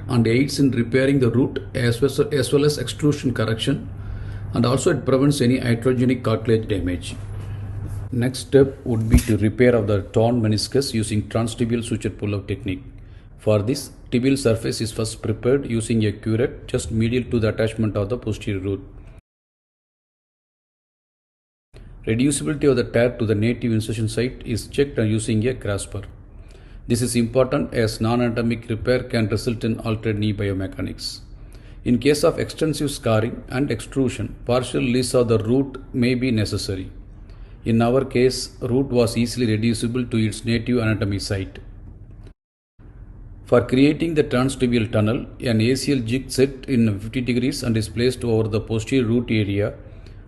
and aids in repairing the root as well as extrusion correction, and also it prevents any iatrogenic cartilage damage. Next step would be to repair of the torn meniscus using transtibial suture pull-out technique. For this, tibial surface is first prepared using a curette just medial to the attachment of the posterior root. Reducibility of the tear to the native incision site is checked using a grasper. This is important as non-anatomic repair can result in altered knee biomechanics. In case of extensive scarring and extrusion, partial release of the root may be necessary. In our case, root was easily reducible to its native anatomy site. For creating the transtibial tunnel, an ACL jig set in 50 degrees and is placed over the posterior root area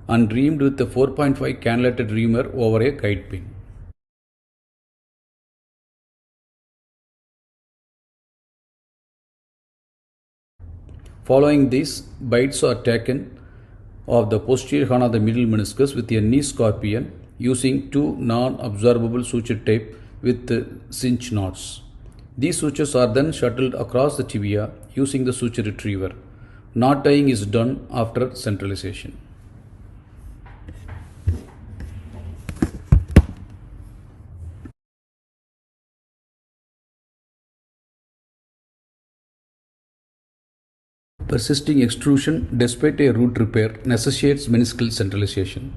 and reamed with a 4.5 cannulated reamer over a guide pin. Following this, bites are taken of the posterior horn of the middle meniscus with a knee scorpion using two non-absorbable suture tape with cinch knots. These sutures are then shuttled across the tibia using the suture retriever. Knot tying is done after centralization. Persisting extrusion despite a root repair necessitates meniscal centralization.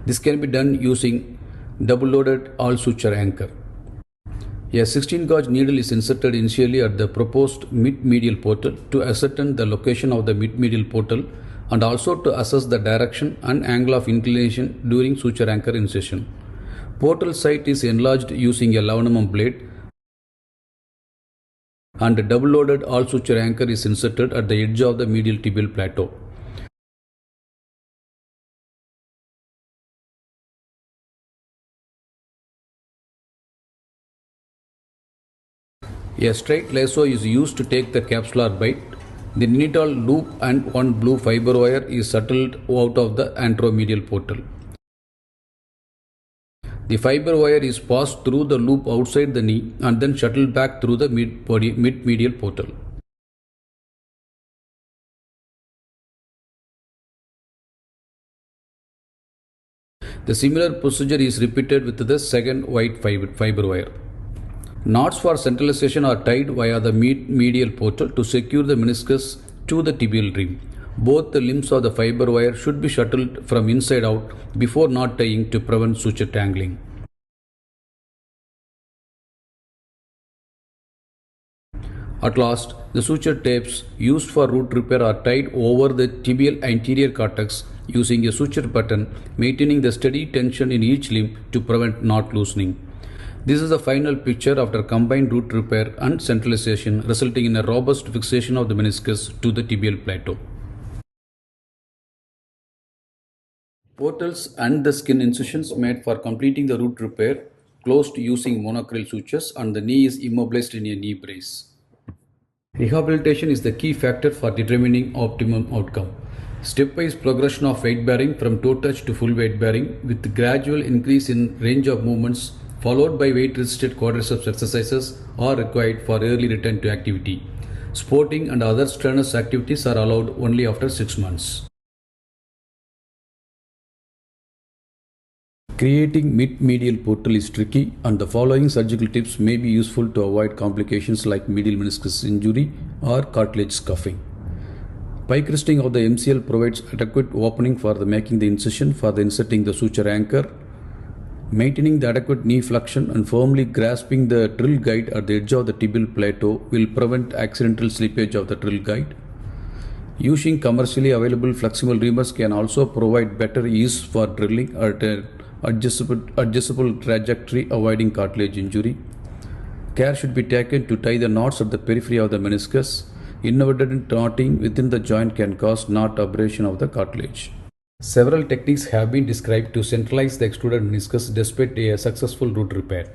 This can be done using double-loaded all-suture anchor. A 16-gauge needle is inserted initially at the proposed mid-medial portal to ascertain the location of the mid-medial portal and also to assess the direction and angle of inclination during suture anchor insertion. Portal site is enlarged using a 11 mm blade, and a double-loaded all-suture anchor is inserted at the edge of the medial tibial plateau. A straight lasso is used to take the capsular bite. The needle loop and one blue fiber wire is shuttled out of the anteromedial portal. The fiber wire is passed through the loop outside the knee and then shuttled back through the mid-medial portal. The similar procedure is repeated with the second white fiber wire. Knots for centralization are tied via the medial portal to secure the meniscus to the tibial rim. Both the limbs of the fiber wire should be shuttled from inside out before knot tying to prevent suture tangling. At last, the suture tapes used for root repair are tied over the tibial anterior cortex using a suture button, maintaining the steady tension in each limb to prevent knot loosening. This is the final picture after combined root repair and centralization, resulting in a robust fixation of the meniscus to the tibial plateau. Portals and the skin incisions made for completing the root repair closed using monocryl sutures, and the knee is immobilized in a knee brace. Rehabilitation is the key factor for determining optimum outcome. Stepwise progression of weight bearing from toe touch to full weight bearing with gradual increase in range of movements followed by weight resisted quadriceps exercises are required for early return to activity. Sporting and other strenuous activities are allowed only after 6 months. Creating mid-medial portal is tricky, and the following surgical tips may be useful to avoid complications like medial meniscus injury or cartilage scuffing. Pie crusting of the MCL provides adequate opening for making the incision for the inserting the suture anchor. Maintaining the adequate knee flexion and firmly grasping the drill guide at the edge of the tibial plateau will prevent accidental slippage of the drill guide. Using commercially available flexible reamers can also provide better ease for drilling at an adjustable trajectory, avoiding cartilage injury. Care should be taken to tie the knots at the periphery of the meniscus. Inadvertent knotting within the joint can cause knot abrasion of the cartilage. Several techniques have been described to centralize the extruded meniscus despite a successful root repair.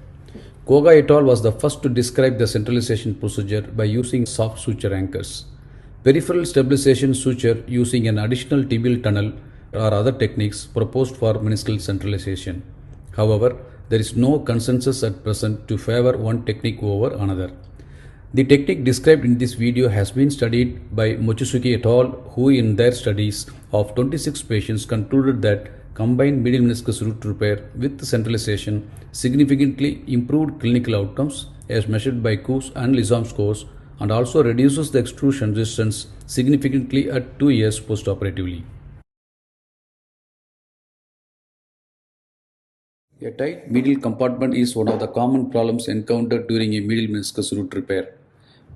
Koga et al. Was the first to describe the centralization procedure by using soft suture anchors. Peripheral stabilization suture using an additional tibial tunnel or other techniques proposed for meniscal centralization. However, there is no consensus at present to favor one technique over another. The technique described in this video has been studied by Mochizuki et al., who in their studies of 26 patients concluded that combined medial meniscus root repair with centralization significantly improved clinical outcomes as measured by Coos and Lizam scores, and also reduces the extrusion resistance significantly at 2 years postoperatively. A tight medial compartment is one of the common problems encountered during a medial meniscus root repair.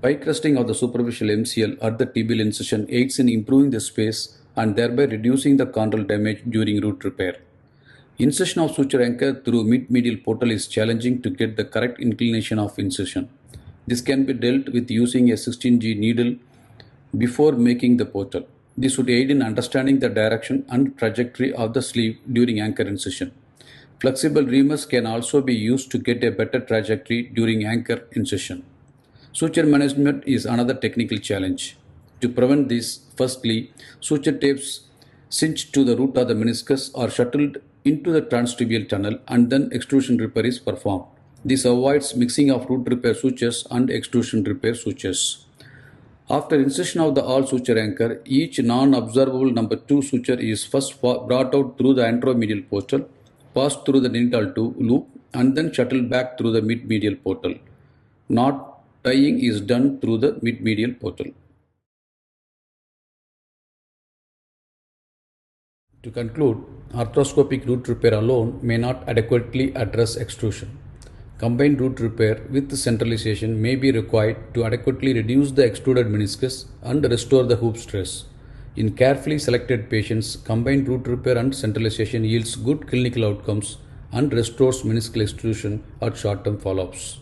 Pie crusting of the superficial MCL at the tibial incision aids in improving the space and thereby reducing the chondral damage during root repair. Insertion of suture anchor through mid-medial portal is challenging to get the correct inclination of incision. This can be dealt with using a 16G needle before making the portal. This would aid in understanding the direction and trajectory of the sleeve during anchor incision. Flexible reamers can also be used to get a better trajectory during anchor incision. Suture management is another technical challenge. To prevent this, firstly, suture tapes cinched to the root of the meniscus are shuttled into the transtibial tunnel and then extrusion repair is performed. This avoids mixing of root repair sutures and extrusion repair sutures. After insertion of the all suture anchor, each non-observable number 2 suture is first brought out through the anteromedial portal, passed through the genital loop, and then shuttled back through the mid-medial portal. Knot tying is done through the mid-medial portal. To conclude, arthroscopic root repair alone may not adequately address extrusion. Combined root repair with centralization may be required to adequately reduce the extruded meniscus and restore the hoop stress. In carefully selected patients, combined root repair and centralization yields good clinical outcomes and restores meniscal extrusion at short-term follow-ups.